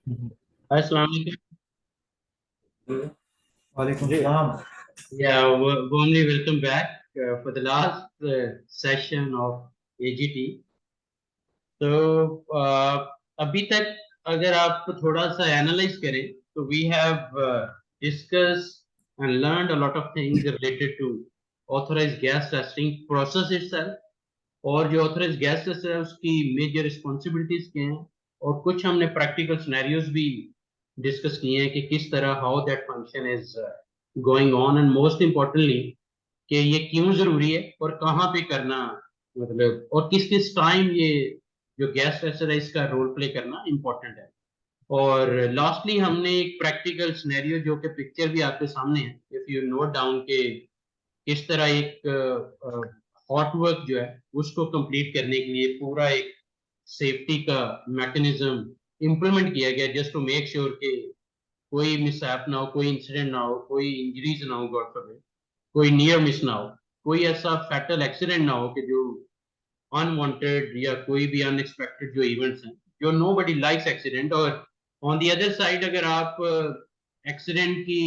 Assalamu alaikum. वालेकुम सलाम। Yeah, warmly welcome back for the last session of AGT. तो अभी तक अगर आप थोड़ा सा एनालाइज करें तो we have discussed and learned a lot of things related to authorised gas testing process itself, और जो ऑथराइज्ड गैस टेस्टर है उसकी मेजर रिस्पॉन्सिबिलिटीज क्या हैं, और कुछ हमने प्रैक्टिकल सिनेरियोज भी डिस्कस किए हैं कि किस तरह how that function is going on, and most importantly कि ये क्यों जरूरी है और कहाँ पे करना, मतलब और किस किस टाइम ये जो गैस टेस्टर है इसका रोल प्ले करना इम्पोर्टेंट है। और लास्टली हमने एक प्रैक्टिकल सिनेरियो जो कि पिक्चर भी आपके सामने है, इफ यू नोट डाउन के किस तरह एक हॉट वर्क जो है उसको कंप्लीट करने के लिए पूरा एक सेफ्टी का मैकेनिज्म इम्प्लीमेंट किया गया, जस्ट टू मेक श्योर कि कोई मिसहैप ना हो, कोई इंसिडेंट ना हो, कोई इंजरीज ना हो, गॉड फॉरबिड, कोई नियर मिस ना हो, कोई ऐसा फैटल एक्सीडेंट ना हो कि जो अनवांटेड या कोई भी अनएक्सपेक्टेड जो इवेंट्स हैं, जो नो बडी लाइक्स एक्सीडेंट। और ऑन दी अदर साइड अगर आप एक्सीडेंट की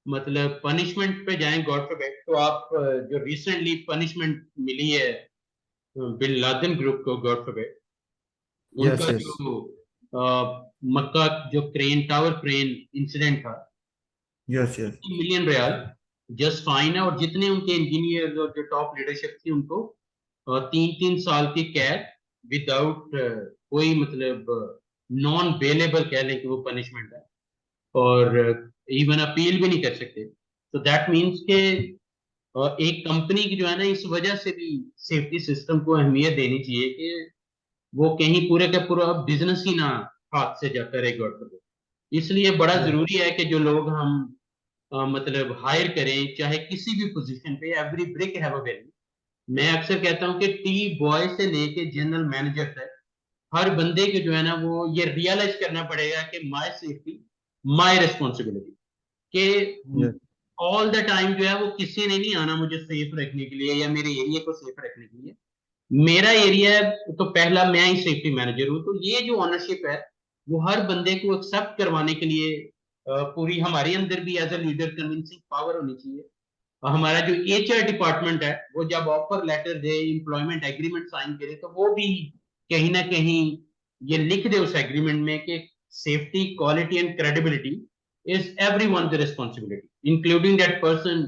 मतलब पनिशमेंट पे जाएं, गॉड फॉरबिड, तो आप जो रिसेंटली पनिशमेंट मिली है बिन लादेन ग्रुप को, गॉड फॉरबिड, यस उनका यस। जो मक्का जो क्रेन टावर क्रेन इंसिडेंट था, yes yes. Million riyal just fine है, और जितने उनके इंजीनियर्स और जो टॉप लीडरशिप थी उनको 3-3 साल की कैद विदाउट कोई मतलब नॉन बेलेबल कह लें कि वो पनिशमेंट है, और इवन अपील भी नहीं कर सकते। तो दैट मीन्स के एक कंपनी की जो है ना, इस वजह से भी सेफ्टी सिस्टम को अहमियत देनी चाहिए कि वो कहीं पूरे का पूरा बिजनेस ही ना हाथ से जाता रहे गवर्नमेंट। इसलिए बड़ा जरूरी है कि जो लोग हम मतलब हायर करें, चाहे किसी भी पोजीशन पे, every brick have a value. मैं अक्सर कहता हूं कि टी बॉय से लेके जनरल मैनेजर तक हर बंदे के जो है ना वो ये रियलाइज करना पड़ेगा कि माय सेफ्टी माय रिस्पॉन्सिबिलिटी, कि यस ऑल द टाइम जो है वो किसी ने नहीं आना मुझे सेफ रखने के लिए या मेरे एरिया को सेफ रखने के लिए। मेरा एरिया है तो पहला मैं ही सेफ्टी मैनेजर हूँ। तो ये जो ओनरशिप है वो हर बंदे को एक्सेप्ट करवाने के लिए पूरी हमारे अंदर भी as a leader convincing power होनी चाहिए। और हमारा जो एचआर डिपार्टमेंट है वो जब ऑफर लेटर दे, एम्प्लॉयमेंट एग्रीमेंट साइन करे, तो वो भी कहीं ना कहीं ये लिख दे उस एग्रीमेंट में कि safety, quality and credibility is every one the responsibility including that person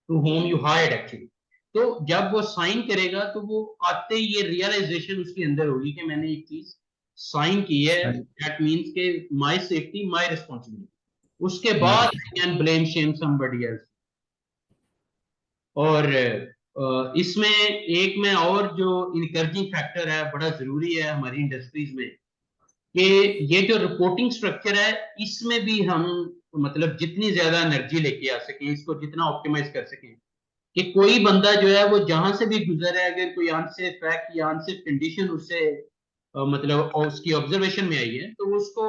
to whom you hired actually. तो जब वो साइन करेगा तो वो आते ही ये रियलाइजेशन उसके अंदर होगी कि मैंने एक चीज साइन की है, दैट मीन्स के माय सेफ्टी माय रिस्पॉन्सिबिलिटी। उसके बाद yes. I can blame shame somebody else. और इसमें एक में और जो इनकरेजिंग फैक्टर है बड़ा जरूरी है हमारी इंडस्ट्रीज में, कि ये जो रिपोर्टिंग स्ट्रक्चर है इसमें भी हम मतलब जितनी ज्यादा एनर्जी लेके आ सके, इसको जितना ऑप्टिमाइज कर सकें कि कोई बंदा जो है वो जहां से भी गुजर है, अगर कोई अनसेफ फैक्ट या अनसेफ कंडीशन उससे मतलब उसकी ऑब्जर्वेशन में आई है, तो उसको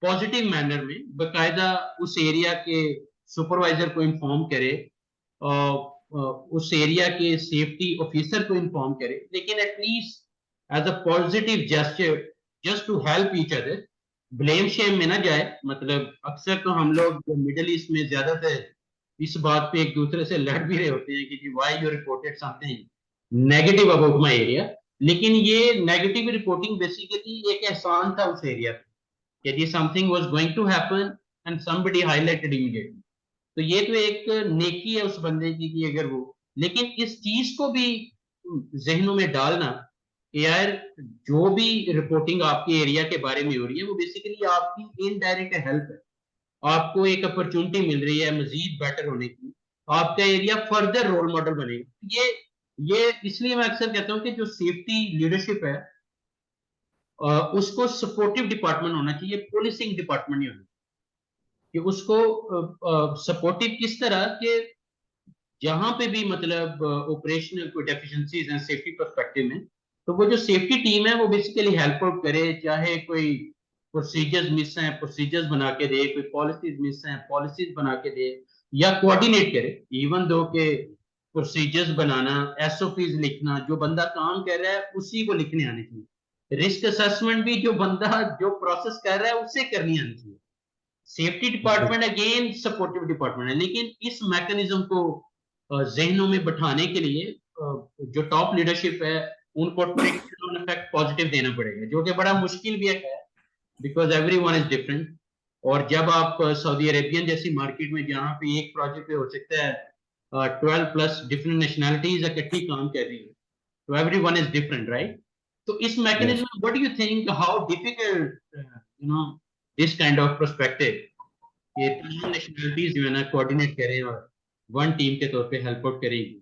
पॉजिटिव मैनर में बकायदा उस एरिया के सुपरवाइजर को इन्फॉर्म करे, उस एरिया के सेफ्टी ऑफिसर को इन्फॉर्म करे, लेकिन at least as a positive gesture, just to help each other, blame shame में ना जाए। मतलब अक्सर तो हम लोग मिडिल ईस्ट में ज्यादातर इस बात पे एक दूसरे से लड़ भी रहे होते हैं कि why you reported something negative about my area, लेकिन ये नेगेटिव रिपोर्टिंग बेसिकली एक एहसान था उस एरिया पे कि something was going to happen and somebody highlighted immediately. तो ये तो एक नेकी है उस बंदे की कि अगर वो, लेकिन इस चीज को भी जहनों में डालना कि यार जो भी रिपोर्टिंग आपके एरिया के बारे में हो रही है वो बेसिकली आपकी इनडायरेक्ट हेल्प है, आपको एक अपॉर्चुनिटी मिल रही है मजीद बेटर होने की, आपका एरिया फर्दर रोल मॉडल बनेगा। ये इसलिए मैं अक्सर कहता हूँ कि जो सेफ्टी लीडरशिप है उसको सपोर्टिव डिपार्टमेंट होना चाहिए, पुलिसिंग डिपार्टमेंट नहीं होना, कि उसको सपोर्टिव किस तरह के जहां पे भी मतलब ऑपरेशनल कोई डेफिशिएंसीज हैं सेफ्टी पर्सपेक्टिव में, तो वो जो सेफ्टी टीम है वो बेसिकली हेल्प आउट करे, चाहे कोई प्रोसीजर्स मिस हैं प्रोसीजर्स बना के दे, कोई पॉलिसीज मिस हैं पॉलिसीज बना के दे, या कोऑर्डिनेट करे। इवन दो के प्रोसीजर्स बनाना, एसओपीज लिखना, जो बंदा काम कर रहा है उसी को लिखने आने चाहिए, रिस्क असेसमेंट भी जो बंदा जो प्रोसेस कर रहा है उससे करनी आनी चाहिए। Safety department again supportive department है, लेकिन इस मैकेनिज्म को जहनों में बैठाने के लिए जो टॉप लीडरशिप है उनको ट्रिक इफेक्ट पॉजिटिव देना पड़ेगा, जो कि बड़ा मुश्किल भी है बिकॉज एवरीवन इज डिफरेंट। और जब आप सऊदी अरेबियन जैसी मार्केट में जहाँ पे एक प्रोजेक्ट पे हो सकता है 12 प्लस डिफरेंट नेशनैलिटीज इकट्ठी काम कर रही है, तो एवरीवन इज डिफरेंट, राइट? तो इस Yes. Mechanism what do you think how difficult this kind of perspective, ये तीन नेशनलिटीज जो है ना कोऑर्डिनेट करें और वन टीम के तौर पे हेल्प आउट करेंगे।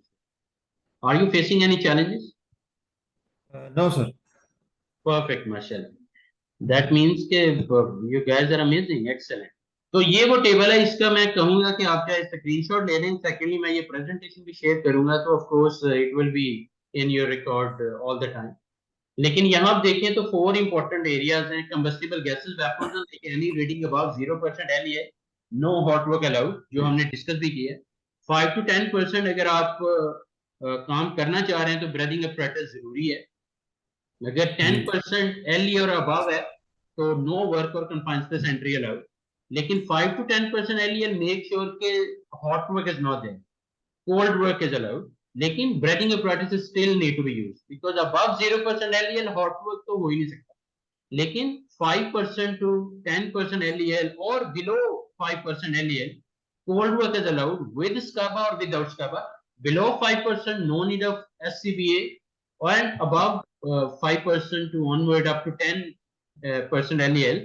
Are you facing any challenges? No, sir. Perfect, माशाल्लाह। दैट मींस के you guys are amazing, excellent. तो ये वो टेबल है, इसका मैं कहूंगा कि आप चाहे स्क्रीनशॉट ले लें। सेकेंडली मैं ये प्रेजेंटेशन भी शेयर करूंगा, तो of course it will be in your record all the time. लेकिन यहाँ आप देखें तो 4 इंपॉर्टेंट एरियाज हैं। Combustible gases, weapons like any reading above 0% LEA, no hot work allowed, जो हमने डिस्कस भी किया है। 5 to 10% अगर आप काम करना चाह रहे हैं तो ब्रीदिंग apparatus जरूरी है। अगर 10% एलईए और अबव है तो नो वर्क और कन्फाइंड स्पेस एंट्री अलाउड। लेकिन 5 to 10% एलईए मेक श्योर के hot work is not there, cold work is allowed, लेकिन breathing apparatus still need to be used because above 0% LEL hot work तो हो ही नहीं सकता। लेकिन 5% to 10% LEL और below 5% LEL cold work is allowed with SCABA or without SCABA। below 5% no need of SCBA, and above 5% to onward up to 10% LEL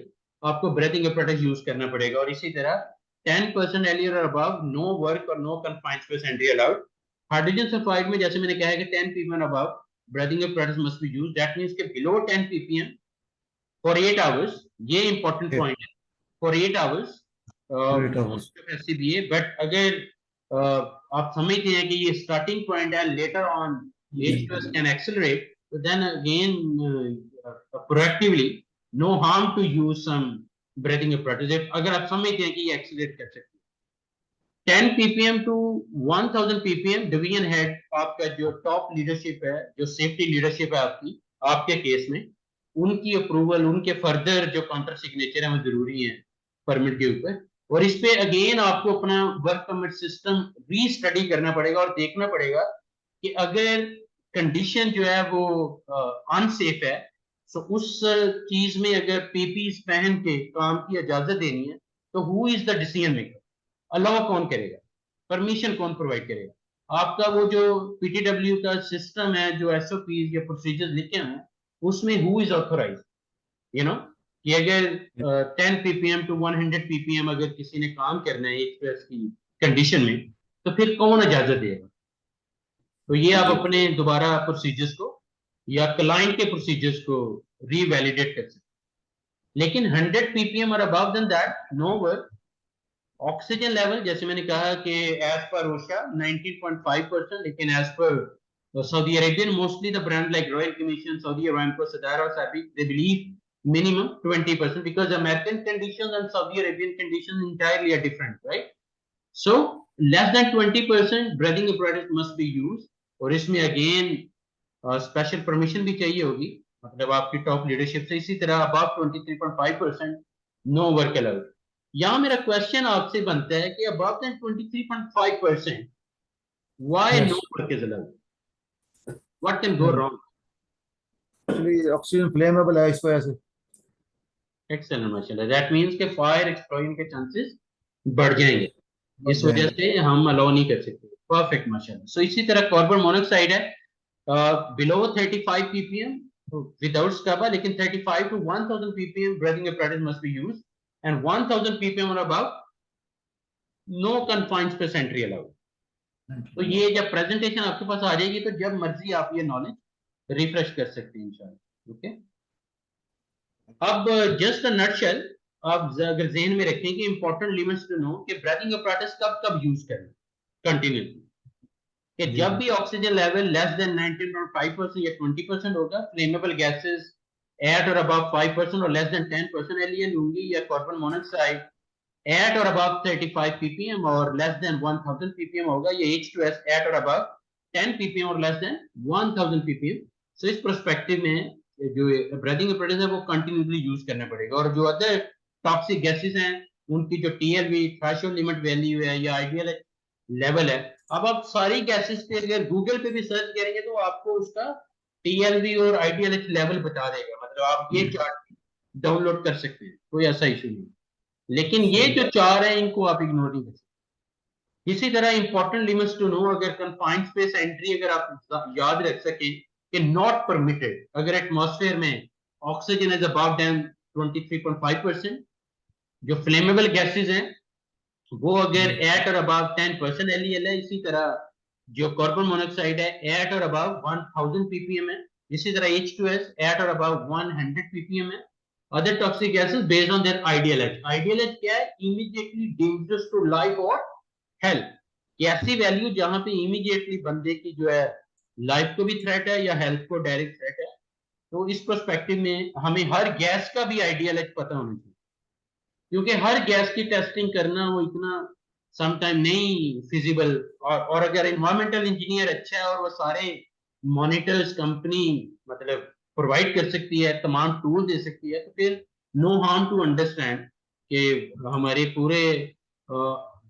आपको breathing apparatus use करना पड़ेगा। और इसी तरह 10% LEL और above no work और no confined space entry allowed। Hydrogen sulphide में जैसे मैंने कहा है कि 10 ppm above breathing apparatus must be used, that means कि below 10 ppm for 8 hours, ये important Yes. point है, for 8 hours 8 hours. SCBA। But अगर आप समझते हैं कि ये स्टार्टिंग पॉइंट है, later on H2S can accelerate, so then again proactively no harm to use some breathing apparatus अगर आप समझते हैं कि ये एक्सीलरेट कर सकते हैं। 10 ppm to 1000 ppm division head आपका जो टॉप लीडरशिप है, जो सेफ्टी लीडरशिप है आपकी, आपके केस में उनकी अप्रूवल, उनके फर्दर जो काउंटर सिग्नेचर है वो जरूरी है परमिट के ऊपर। और इस पे अगेन आपको अपना वर्क परमिट सिस्टम रीस्टडी करना पड़ेगा और देखना पड़ेगा कि अगर कंडीशन जो है वो अनसेफ है, तो उस चीज में अगर पीपीज पहन के काम की इजाजत देनी है तो who is the decision maker, allow कौन करेगा, परमिशन कौन प्रोवाइड करेगा। आपका वो जो पीटीडब्ल्यू का सिस्टम है, जो एसओपीज या प्रोसीजर्स लिखे हुए हैं, उसमें who is authorise, you know, कि अगर 10 ppm टू 100 ppm अगर किसी ने काम करना है एक्सप्रेस की कंडीशन में, तो फिर कौन इजाजत देगा। तो ये आप अपने दोबारा प्रोसीजर्स को या क्लाइंट के प्रोसीजर्स को रीवैलिडेट कर सकते हैं। लेकिन 100 ppm और above then that no work. Oxygen level जैसे मैंने कहा कि एज पर ओशा 19.5%, लेकिन एज पर Saudi Arabian mostly the brand like Royal Commission, Saudi Aramco, Sadara और SABIC, they believe minimum 20% because American conditions and Saudi Arabian conditions entirely are different, right? So less than 20% breathing apparatus must be used। और इसमें again special permission भी चाहिए होगी, मतलब आपकी top leadership से। इसी तरह अबव 23.5% नो वर्क अलाउड। यहाँ मेरा क्वेश्चन आपसे बनता है कि above then 23.5% why no work is allowed, what can go wrong? Actually, oxygen flammable है इस वजह से। एक्सेलेंट, माशाल्लाह। दैट मींस के फायर एक्सप्लोजन के चांसेस बढ़ जाएंगे, इस वजह से हम अलाउ नहीं कर सकते। परफेक्ट, माशाल्लाह। सो इसी तरह कार्बन मोनोऑक्साइड है बिलो 35 ppm विदाउट स्काबा, लेकिन 35 to 1000 ppm breathing apparatus must be used, and 1000 ppm और above no confined space entry allowed. तो ये जब प्रेजेंटेशन आपके पास आ जाएगी तो जब मर्जी आप ये नॉलेज रिफ्रेश कर सकते हैं इंशाल्लाह। ओके, अब जस्ट अ नटशेल आप अगर ज़हन में रखें कि इंपॉर्टेंट लिमिट्स टू नो कि ब्रीथिंग apparatus कब कब यूज करना कंटिन्यूसली, कि जब भी ऑक्सीजन लेवल लेस देन 19.5% या 20% होगा, फ्लेमेबल गैसेस एट और अबव 5% और लेस देन 10% एलियन होंगी, या कार्बन मोनोऑक्साइड एट और अबव 35 ppm और लेस देन 1000 ppm होगा, या H2S एट और अबव 10 ppm और लेस देन 1000 ppm। सो इस पर्सपेक्टिव में जो ब्रीथिंग apparatus है वो कंटिन्यूसली यूज करना पड़ेगा। और जो अदर टॉक्सिक गैसेस हैं उनकी जो TLV थ्रेशोल्ड लिमिट वैल्यू है या आइडियल लेवल है, अब आप सारी गैसेस पे अगर गूगल पे भी सर्च करेंगे तो आपको उसका TLV और IDLH लेवल बता देगा। मतलब आप ये चार्ट डाउनलोड कर सकते हैं, कोई ऐसा इशू नहीं। लेकिन ये जो चार है इनको आप इग्नोर नहीं कर सकते। इसी तरह इंपॉर्टेंट लिमिट्स टू नो, अगर कन्फाइंड स्पेस एंट्री अगर आप याद रख सके कि नॉट परमिटेड, अगर एटमॉस्फेयर में ऑक्सीजन इज अबव देन 23.5%, जो फ्लेमेबल गैसेज हैं वो अगर एट और अबव 10% LEL है, इसी तरह जो कार्बन मोनोऑक्साइड है एट और अबव 1000 ppm है, इसी तरह H2S एट और अबव 100 ppm है। Other toxic gases based on their IDLH। IDLH क्या है? इमीडिएटली डेंजरस टू लाइफ और हेल्थ, कि ऐसी वैल्यू जहां पे इमीडिएटली बंदे की जो है लाइफ को भी थ्रेट है या हेल्थ को डायरेक्ट थ्रेट है। तो इस पर्सपेक्टिव में हमें हर गैस का भी IDLH पता होना चाहिए, क्योंकि हर गैस की टेस्टिंग करना वो इतना समटाइम नहीं फिजिबल। और अगर एनवायरमेंटल इंजीनियर अच्छा है और वो सारे मॉनिटर्स कंपनी मतलब प्रोवाइड कर सकती है, तमाम टूल दे सकती है, तो फिर नो हार्म टू अंडरस्टैंड कि हमारे पूरे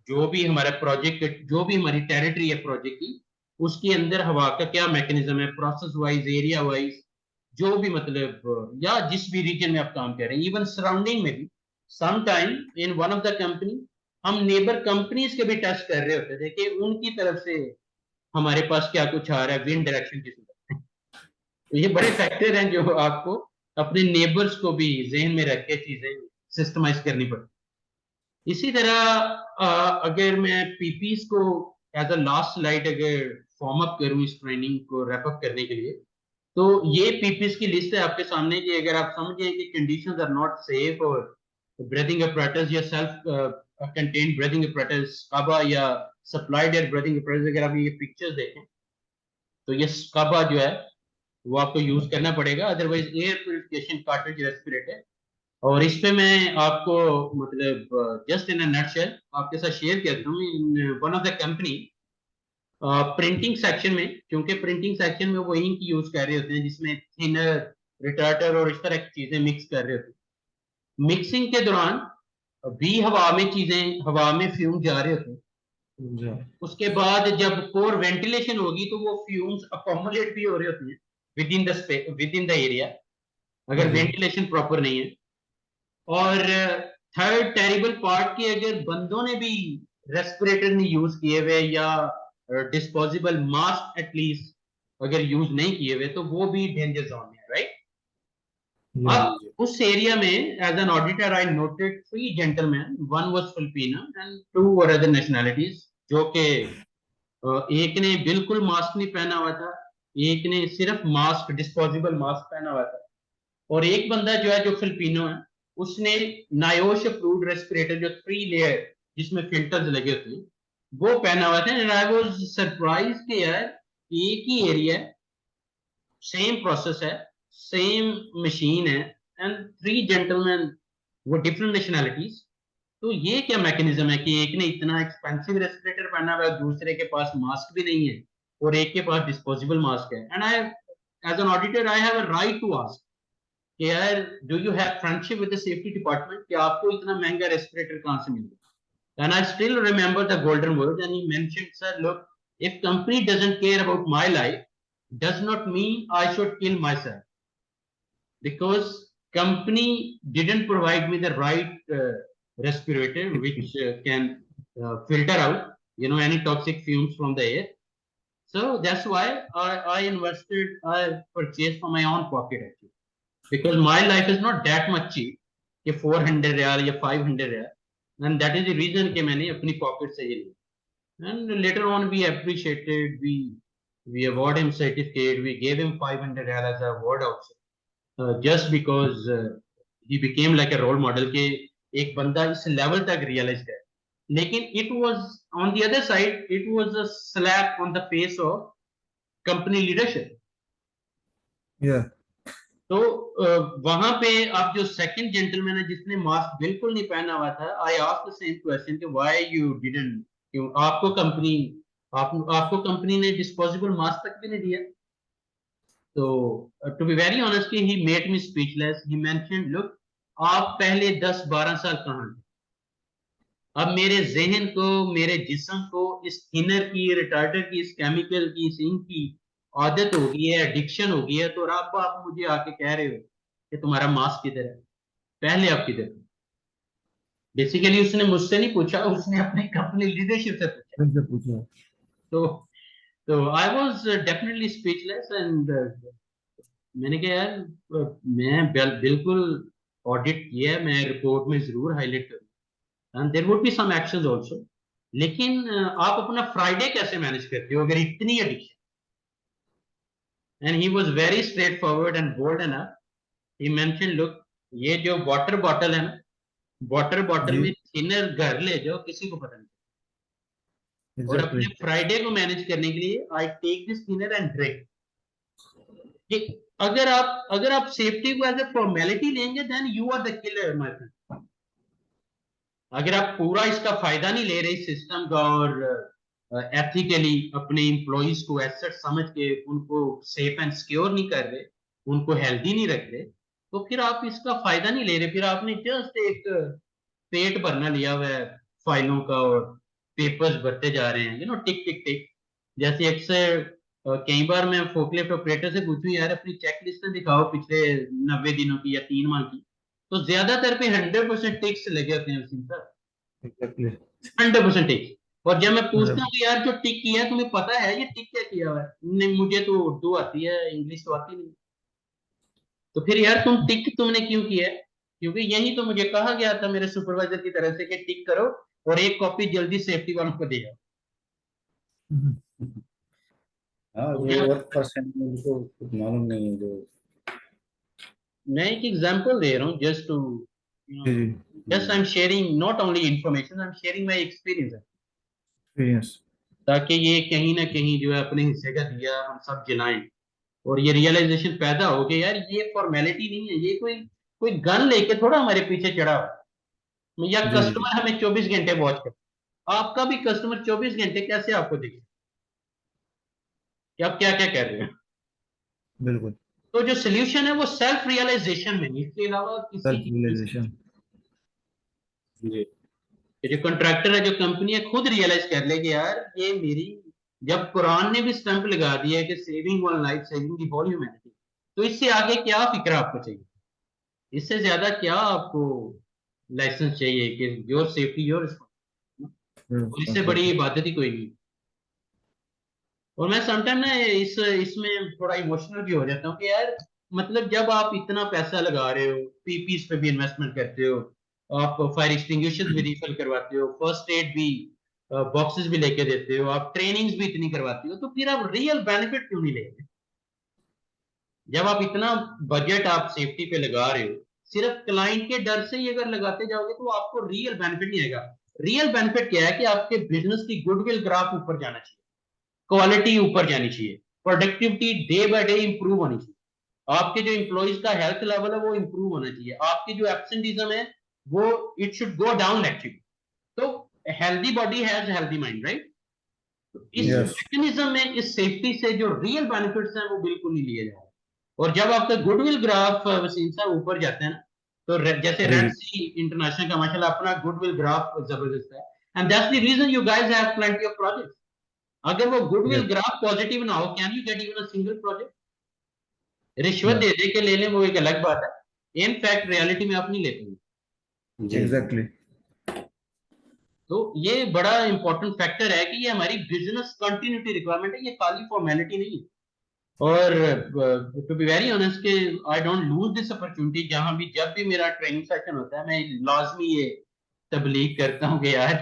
जो भी हमारा प्रोजेक्ट, जो भी हमारी टेरिटरी है प्रोजेक्ट की, उसके अंदर हवा का क्या मैकेनिज्म है, प्रोसेस वाइज, एरिया वाइज, जो भी मतलब या जिस भी रीजन में आप काम कर रहे हैं, इवन सराउंडिंग में भी। Sometime in one of the company हम नेबर कंपनीज के भी टेस्ट कर रहे होते थे कि उनकी तरफ से हमारे पास क्या कुछ आ रहा है विंड डायरेक्शन की सूरत में। तो ये बड़े फैक्टर हैं जो आपको अपने नेबर्स को भी जहन में रख के चीजें सिस्टमाइज करनी पड़ती। इसी तरह अगर मैं पीपीस को एज अ लास्ट स्लाइड अगर फॉर्म अप करूं इस ट्रेनिंग को रैप अप करने के लिए, तो ये पीपीस की लिस्ट है आपके सामने कि अगर आप समझें कि कंडीशंस आर नॉट सेफ और ब्रीथिंग apparatus या सेल्फ कंटेन्ड ब्रीथिंग apparatus काबा या सप्लाइड एयर ब्रीथिंग apparatus, अगर आप ये पिक्चर्स देखें तो ये काबा जो है वो आपको यूज करना पड़ेगा, otherwise air purification cartridge respirator. और इस पे मैं आपको मतलब जस्ट इन अ नटशेल आपके साथ शेयर करता हूँ। In one of the company printing section में, क्योंकि प्रिंटिंग सेक्शन में वो इंक यूज कर रहे होते हैं जिसमें थिनर, रिटार्टर और इस तरह की चीजें मिक्स कर रहे होते हैं। मिक्सिंग के दौरान भी हवा में चीजें, हवा में फ्यूम जा रहे होते हैं। उसके बाद जब कोर वेंटिलेशन होगी तो वो फ्यूम्स अकोमोलेट भी हो रहे होते हैं विद इन द एरिया, अगर वेंटिलेशन प्रॉपर नहीं है। और थर्ड टेरिबल पार्ट की, अगर बंदों ने भी रेस्पिरेटर नहीं यूज किए हुए या डिस्पोजेबल मास्क एटलीस्ट अगर यूज नहीं किए हुए तो वो भी डेंजर जोन में है, राइट? अब उस एरिया में as an auditor I noted 3 gentleman, one was Filipino and 2 were other nationalities, जो कि एक ने बिल्कुल मास्क नहीं पहना हुआ था, एक ने सिर्फ मास्क, डिस्पोजेबल मास्क पहना हुआ था, और एक बंदा जो है जो फिलिपिनो है उसने नायोश अप्रूव्ड रेस्पिरेटर जो 3 लेयर जिसमें फिल्टर्स लगे होते हैं वो पहना हुआ था। एंड आई वाज सरप्राइज कि यार एक ही एरिया, सेम प्रोसेस है, सेम मशीन है, एंड 3 जेंटलमैन वो डिफरेंट नेशनैलिटीज। तो ये क्या मैकेनिज्म है कि एक ने इतना एक्सपेंसिव रेस्पिरेटर पहना हुआ है, दूसरे के पास मास्क भी नहीं है और एक के पास डिस्पोजेबल मास्क है। And I as an auditor I have a right to ask कि यार do you have friendship with the safety department कि आपको इतना महंगा रेस्पिरेटर कहां से मिल गया? And I still remember the golden word and he mentioned, sir look, if company doesn't care about my life does not mean I should kill myself, because company didn't provide me the right respirator which can filter out any toxic fumes from the air. So that's why I invested, I purchased from my own pocket actually, because my life is not that much cheap कि 400 रियाल या 500 riyal, and that is the reason कि मैंने अपनी pocket से ये लिया। And later on we appreciated, we award him certificate, we gave him 500 real as a award also, just because he became like a role model के एक बंदा इस लेवल तक रियलाइज है। लेकिन it was on the other side, it was a slap on the face of company leadership. Yeah. तो वहां पे आप जो सेकंड जेंटलमैन है जिसने मास्क बिल्कुल नहीं पहना हुआ था, I asked the same question कि व्हाई यू डिडंट, क्यों आपको कंपनी ने डिस्पोजेबल मास्क तक भी नहीं दिया? तो to be very honestly he made me speechless. He mentioned, look, आप पहले 10-12 साल कहाँ थे? अब मेरे जहन को, मेरे जिस्म को इस थिनर की, रिटार्डर की, इस केमिकल की, इस इंक की आदत हो गई है, एडिक्शन हो गई है. तो अब आप मुझे आके कह रहे हो कि तुम्हारा मास्क किधर है? पहले आप किधर थे? बेसिकली उसने मुझसे नहीं पूछा, उसने अपनी कंपनी लीडरशिप से पूछा. तुमसे पूछो। तो I was definitely speechless. And मैंने कहा यार, मैं बिल्कुल ऑडिट किया है, मैं रिपोर्ट में जरूर हाईलाइट करूँ, and there would be some actions also. लेकिन आप अपना फ्राइडे कैसे मैनेज करते हो अगर इतनी addiction? And he was very straightforward and bold enough. He mention, look, ये जो वाटर बॉटल है ना, वाटर बॉटल जी, में थिनर घर ले जाओ, किसी को पता नहीं. और एग्जैक्टली। अपने फ्राइडे को मैनेज करने के लिए I take this thinner and drink. अगर आप सेफ्टी को एज ए फॉर्मेलिटी लेंगे, then you are the killer my friend. अगर आप पूरा इसका फायदा नहीं ले रहे सिस्टम का, और एथिकली अपने एम्प्लॉइज को एसेट समझ के उनको सेफ एंड सिक्योर नहीं कर रहे, उनको हेल्दी नहीं रख रहे, तो फिर आप इसका फायदा नहीं ले रहे. फिर आपने जस्ट एक पेट भरना लिया हुआ है फाइलों का, और पेपर्स भरते जा रहे हैं, टिक टिक टिक. जैसे अक्सर कई बार मैं फोकलिफ्ट ऑपरेटर से पूछूं, यार अपनी चेक लिस्ट दिखाओ पिछले 90 दिनों की या 3 माह की, तो ज्यादातर पे 100% टिक्स लगे होते हैं उसी पर. एग्जैक्टली। 100% टिक. और जब मैं पूछता हूँ कि यार जो टिक किया है तुम्हें पता है ये टिक क्या किया हुआ है? नहीं, मुझे तो उर्दू आती है, इंग्लिश तो आती नहीं. तो फिर यार तुम टिक तुमने क्यों किया है? क्योंकि यही तो मुझे कहा गया था मेरे सुपरवाइजर की तरफ से कि टिक करो और एक कॉपी जल्दी सेफ्टी वालों को दे जाओ. हाँ, तो जो मैं वर्क पर्सन है उनको कुछ मालूम नहीं है जो। मैं एक एग्जांपल दे रहा हूँ, जस्ट टू जी जी। Just I am sharing not only information, I am sharing my experience. Experience. ताकि ये कहीं ना कहीं जो है अपने हिस्से का दिया हम सब जलाएं, और ये रियलाइजेशन पैदा हो कि यार ये फॉर्मेलिटी नहीं है, ये कोई कोई गन लेके थोड़ा हमारे पीछे चढ़ा हुआ है, या जी जी जी। कस्टमर हमें 24 घंटे वॉच कर. आपका भी कस्टमर 24 घंटे कैसे आपको दिखे कि आप क्या क्या कर रहे हो? बिल्कुल। तो जो सोल्यूशन है वो सेल्फ रियलाइजेशन में, इसके अलावा किसी सेल्फ चीज. रियलाइजेशन। जी। जो कॉन्ट्रैक्टर है, जो कंपनी है, खुद रियलाइज कर ले कि यार ये मेरी, जब कुरान ने भी स्टंप लगा दिया है कि saving one life, saving the whole humanity, तो इससे आगे क्या फिक्र आपको चाहिए? इससे ज्यादा क्या आपको लाइसेंस चाहिए कि योर सेफ्टी योर रिस्पॉन्सिबिलिटी? और इससे बड़ी रिस्पॉन्सिबिलिटी। इबादत ही कोई नहीं. और मैं समटाइम ना इसमें थोड़ा इमोशनल भी हो जाता हूँ कि यार, मतलब जब आप इतना पैसा लगा रहे हो, पीपीस पे भी इन्वेस्टमेंट करते हो, आप फायर एक्सटिंग्विशर्स भी रिफिल करवाते हो, फर्स्ट एड भी बॉक्सेस भी लेके देते हो, आप ट्रेनिंग्स भी इतनी करवाते हो, तो फिर आप रियल बेनिफिट क्यों नहीं ले रहे? जब आप इतना बजट आप सेफ्टी पे लगा रहे हो, सिर्फ क्लाइंट के डर से ही अगर लगाते जाओगे तो आपको रियल बेनिफिट नहीं आएगा. रियल बेनिफिट क्या है कि आपके बिजनेस की गुडविल ग्राफ ऊपर जाना चाहिए, क्वालिटी ऊपर जानी चाहिए, productivity day by day improve होनी चाहिए, आपके जो इंप्लॉइज का हेल्थ लेवल है वो इंप्रूव होना चाहिए, आपकी जो एब्सेंटिज्म है वो it should go down actually. तो healthy body has healthy mind, right? तो इस यस। मैकेनिज्म में, इस सेफ्टी से जो रियल बेनिफिट्स हैं वो बिल्कुल नहीं लिए जा रहे. और जब आपका गुडविल ग्राफ वसीम साहब ऊपर जाते हैं ना, तो जैसे जी रेड जी। सी इंटरनेशनल का माशाल्लाह अपना गुडविल ग्राफ जबरदस्त है, and that's the reason you guys have plenty of projects. अगर वो गुडविल यस। ग्राफ पॉजिटिव ना हो, can you get even a single project? रिश्वत नो। दे दे के ले लें वो एक अलग बात है, इन फैक्ट रियलिटी में आप नहीं लेते हैं. जी एग्जैक्टली। तो ये बड़ा इंपॉर्टेंट फैक्टर है कि ये हमारी बिजनेस कंटिन्यूटी रिक्वायरमेंट है, ये खाली फॉर्मेलिटी नहीं है. और टू बी वेरी ऑनेस्ट के I don't lose this opportunity. जहां भी जब भी मेरा ट्रेनिंग सेशन होता है, मैं लाजमी ये तबलीग करता हूँ कि यार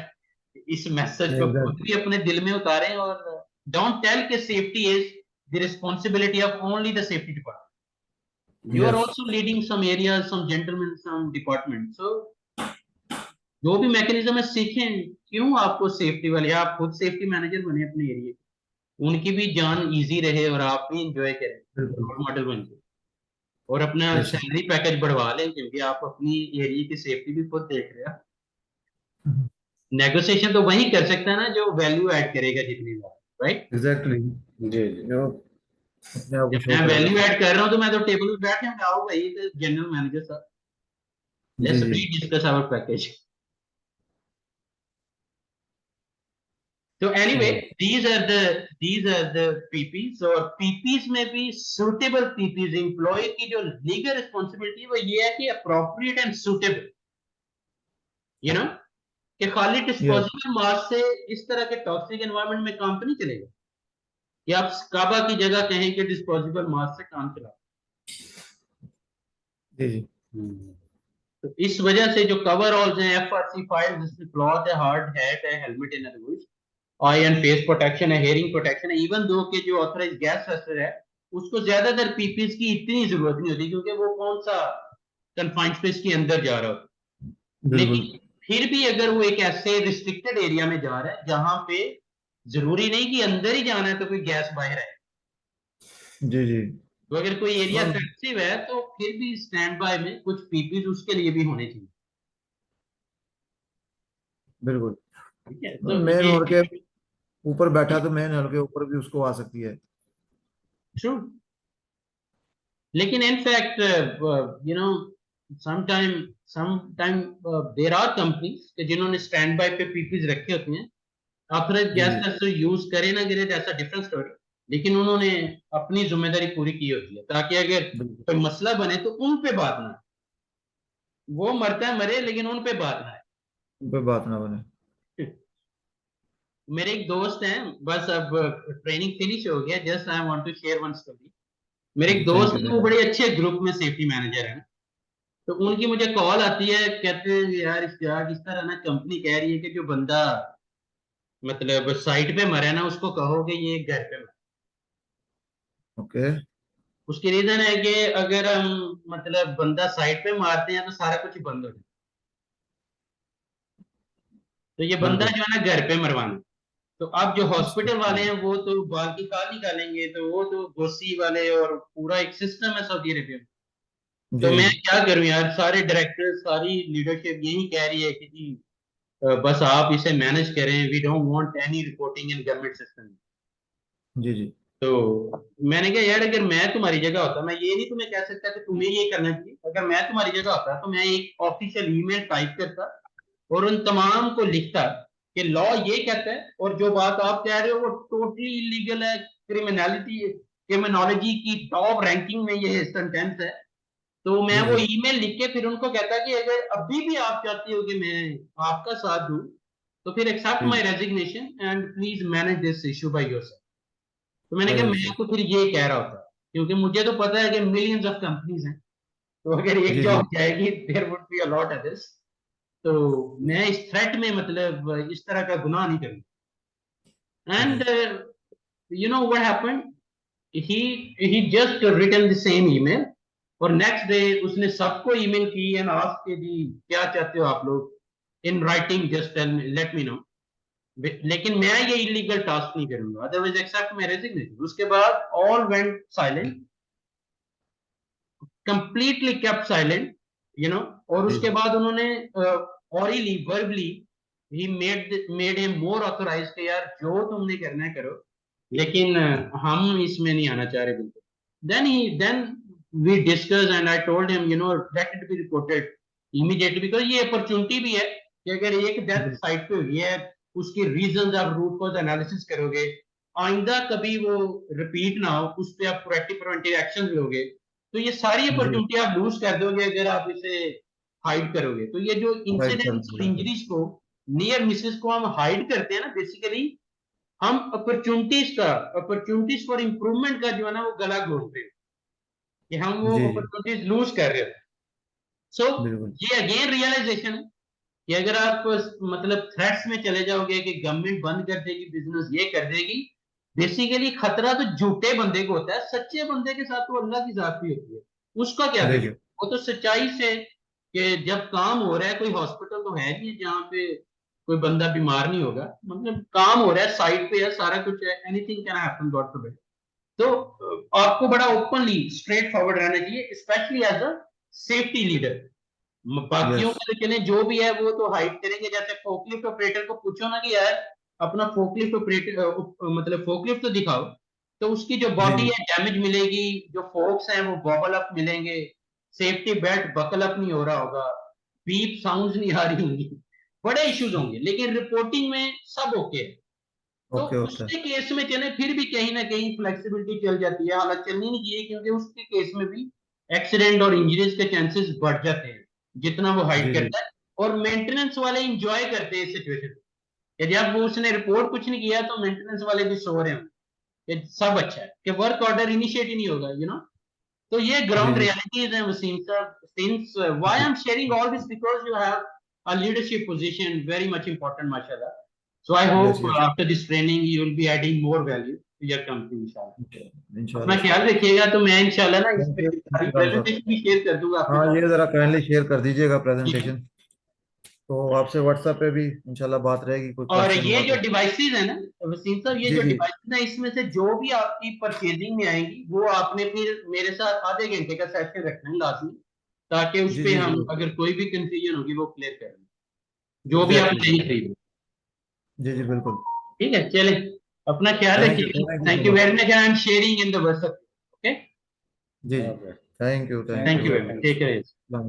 इस मैसेज को खुद एग्जैक्टली। भी अपने दिल में उतारें, और डोंट टेल के safety is the responsibility of only the safety department. You are yes. also leading some areas, some gentlemen, some departments. So जो भी मैकेनिज्म है सीखें. क्यों आपको सेफ्टी वाले, आप खुद सेफ्टी मैनेजर बने अपने एरिया, उनकी भी जान इजी रहे और आप भी इंजॉय करें, बिल्कुल। रोल मॉडल बन के, और अपना बेशक। सैलरी पैकेज बढ़वा लें, क्योंकि आप अपनी एरिया की सेफ्टी भी खुद देख रहे हो. नेगोशिएशन तो वही कर सकता है ना जो वैल्यू ऐड करेगा जितनी बार, राइट? एग्जैक्टली। जी जी। जो अपने आप को जब शो मैं करेगा। वैल्यू ऐड कर रहा हूँ तो मैं तो टेबल पे बैठ के आओ भाई जनरल मैनेजर साहब, जी लेट्स जी discuss our package. So anyway, these are the PPs, और PPs में भी suitable PPs, एम्प्लॉय की जो लीगल रिस्पॉन्सिबिलिटी है वो ये है कि appropriate and suitable, you know, कि खाली यस डिस्पोजेबल मास से इस तरह के टॉक्सिक एनवायरनमेंट में काम तो नहीं चलेगा कि आप काबा की जगह कहें कि डिस्पोजेबल मास से काम चला। जी जी तो इस वजह से जो कवर ऑल्स हैं, FRC फाइल जिसमें क्लॉथ है, हार्ड हैट है, helmet in other words, I and face protection है, हेयरिंग प्रोटेक्शन है, इवन दो के जो ऑथराइज गैस सेंसर है उसको ज्यादातर पीपीज की इतनी जरूरत नहीं होती क्योंकि वो कौन सा कन्फाइंड स्पेस के अंदर जा रहा होता है। बिल्कुल। लेकिन फिर भी अगर वो एक ऐसे रिस्ट्रिक्टेड एरिया में जा रहा है जहां पे जरूरी नहीं कि अंदर ही जाना है तो कोई गैस बाहर आए, जी जी तो अगर कोई एरिया हाँ, सेंसिटिव है तो फिर भी स्टैंड बाय में कुछ पीपीज उसके लिए भी होने चाहिए। बिल्कुल। ठीक है, तो मेन ये हॉल के ऊपर बैठा तो मेन हॉल के ऊपर भी उसको आ सकती है। ट्रू। लेकिन in fact you know sometime sometime there are companies के जिन्होंने स्टैंड बाय पे पीपीज रखे होते हैं, ऑथराइज जी गैस जी सेंसर यूज करे ना करे दैट्स अ डिफरेंट स्टोरी, लेकिन उन्होंने अपनी जिम्मेदारी पूरी की होती है ताकि अगर बिल्कुल। कोई मसला बने तो उन पे बात ना आए। वो मरता है मरे लेकिन उन पे बात ना उन पे बात ना बने। आए। मेरे एक दोस्त हैं, बस अब ट्रेनिंग फिनिश हो गया, just I want to share one story. मेरे एक थैंक दोस्त यू हैं, थैंक वो यू। बड़े अच्छे ग्रुप में सेफ्टी मैनेजर हैं। तो उनकी मुझे कॉल आती है, कहते हैं यार इस तरह ना कंपनी कह रही है कि जो बंदा मतलब साइट पे मरे ना उसको कहोगे ये घर पे मरे। ओके। उसकी रीजन है कि अगर हम मतलब बंदा साइट पे मारते हैं तो सारा कुछ ही बंद हो जाए, तो ये बंदा बिल्कुल। जो है ना घर पे मरवाना। तो अब जो हॉस्पिटल वाले हैं वो तो बाल की खाल निकालेंगे, तो वो तो गोसी वाले और पूरा एक सिस्टम है सऊदी अरेबिया में। तो जी मैं जी क्या करूं यार, सारे डायरेक्टर सारी लीडरशिप यही कह रही है कि जी बस आप इसे मैनेज करें, we don't want any reporting in government system. जी जी तो मैंने कहा यार अगर मैं तुम्हारी जगह होता, मैं ये नहीं तुम्हें कह सकता कि तुम्हें ये करना चाहिए, अगर मैं तुम्हारी जगह होता तो मैं एक ऑफिशियल ईमेल टाइप करता और उन तमाम को लिखता कि लॉ ये कहता है और जो बात आप कह रहे हो वो टोटली इलीगल है, क्रिमिनलिटी क्रिमिनोलॉजी की टॉप रैंकिंग में ये सेंटेंस है। तो मैं जी वो जी ईमेल लिख के फिर उनको कहता कि अगर अभी भी आप चाहते हो कि मैं आपका साथ दूं तो फिर एक्सेप्ट जी माय जी। Resignation and please manage this issue by yourself. तो मैंने बाय कहा मैं योरसेल्फ। तो फिर ये कह रहा होता, क्योंकि मुझे तो पता है कि मिलियंस ऑफ कंपनीज हैं, तो अगर एक जी जी जॉब जाएगी there would be a lot of this. तो मैं इस थ्रेट में मतलब इस तरह का गुनाह नहीं करूंगा। जी and you know what happened, he just written the same email और नेक्स्ट डे उसने सबको ईमेल की एंड आस्क के जी क्या चाहते हो आप लोग in writing, just tell me let me know, लेकिन मैं ये इलीगल टास्क नहीं करूंगा, अदरवाइज एक्सेप्ट माय रेजिग्नेशन। उसके बाद all went silent, completely kept silent, you know. और जी उसके बाद उन्होंने ऑरली वर्बली ही मेड हिम मोर ऑथराइज कि यार जो तुमने करना है करो, लेकिन हम इसमें नहीं आना चाह रहे बिल्कुल। Then we discuss and I told him, you know, let it be reported immediately, because ये अपॉर्चुनिटी भी है कि अगर एक डेथ बिल्कुल। साइट पे हुई है उसकी रीजंस आप रूट कॉज एनालिसिस करोगे, आइंदा कभी वो रिपीट ना हो उस पर आप प्रोएक्टिव प्रिवेंटिव एक्शन लोगे, तो ये सारी जी अपॉर्चुनिटी आप लूज कर दोगे अगर आप इसे हाइड करोगे। तो ये जो राइट कर इंसिडेंट्स और बिल्कुल। इंजरीज को, नियर मिसेस को हम हाइड करते हैं ना, बेसिकली हम अपॉर्चुनिटीज फॉर इंप्रूवमेंट का जो है ना वो गला घोटते हैं कि हम वो जी जी अपॉर्चुनिटीज लूज कर रहे हैं। सो बिल्कुल। ये अगेन रियलाइजेशन है कि अगर आप मतलब थ्रेट्स में चले जाओगे कि गवर्नमेंट बंद कर देगी बिजनेस, ये कर देगी, बेसिकली खतरा तो झूठे बंदे को होता है, सच्चे बंदे के साथ तो अल्लाह की जात भी होती है, उसका क्या करेक्ट। कसूर, वो तो सच्चाई से कि जब काम हो रहा है, कोई हॉस्पिटल तो है नहीं जहाँ पे कोई बंदा बीमार नहीं होगा, मतलब काम हो रहा है, साइट पे है, सारा कुछ है, anything can happen God forbid. तो आपको बड़ा ओपनली स्ट्रेट फॉरवर्ड रहना चाहिए, specially as a safety leader. बाकियों यस। का तो चले जो भी है वो तो हाइड करेंगे, जैसे फोकलिफ्ट ऑपरेटर को पूछो ना कि यार अपना फोकलिफ्ट ऑपरेटर मतलब फोकलिफ्ट तो दिखाओ, तो उसकी जो बॉडी है डैमेज मिलेगी, जो फोक्स हैं वो बॉबल अप मिलेंगे, सेफ्टी बेल्ट बकल अप नहीं हो रहा होगा, बीप साउंड्स नहीं आ रही होंगी, बड़े इश्यूज होंगे। लेकिन रिपोर्टिंग में सब ओके है। तो ओके ओके उसके केस में चले फिर भी कहीं ना कहीं फ्लेक्सिबिलिटी चल जाती है, हालांकि चलनी नहीं चाहिए, क्योंकि उसके केस में भी एक्सीडेंट और इंजरीज के चांसेस बढ़ जाते हैं जितना वो हाइट जी जी करता है। और मेंटेनेंस वाले इंजॉय करते हैं इस सिचुएशन। यदि आप वो उसने रिपोर्ट कुछ नहीं किया तो मेंटेनेंस वाले भी सो रहे हैं कि सब अच्छा है, कि वर्क ऑर्डर इनिशिएट ही नहीं होगा, तो ये जी ग्राउंड जी रियलिटीज हैं Waseem sir. Since why I am sharing all this, because you have a leadership position, very much important, mashallah. So I yes hope yes after this training you will be adding more value to your company, inshallah. अपना इंशाल्लाह ख्याल रखिएगा। तो मैं इंशाल्लाह ना इस पे थैंक सारी यू राम साहब। प्रेजेंटेशन भी शेयर कर दूंगा आपके हाँ साथ। ये जरा काइंडली शेयर कर दीजिएगा ठीक है। प्रेजेंटेशन। तो आपसे व्हाट्सएप पे भी इंशाल्लाह बात रहेगी, कोई और क्वेश्चन ये हुआ जो तो। डिवाइसेस है ना वसीम सर, ये जी जो जी डिवाइसेस है इसमें से जो भी आपकी परचेजिंग में आएंगी वो आपने फिर मेरे साथ आधे घंटे का सेशन रखना है लाजमी, ताकि उस जी पे जी हम जरूर अगर कोई भी कंफ्यूजन होगी वो क्लियर करें, जो भी आप एग्जैक्टली नहीं सर। खरीदो। जी जी बिल्कुल। ठीक है, चले, अपना ख्याल रखिए। Thank you thank so you much. Very much, I am sharing in the WhatsApp. Okay, जी जी thank thank you you very very much, take care. Much.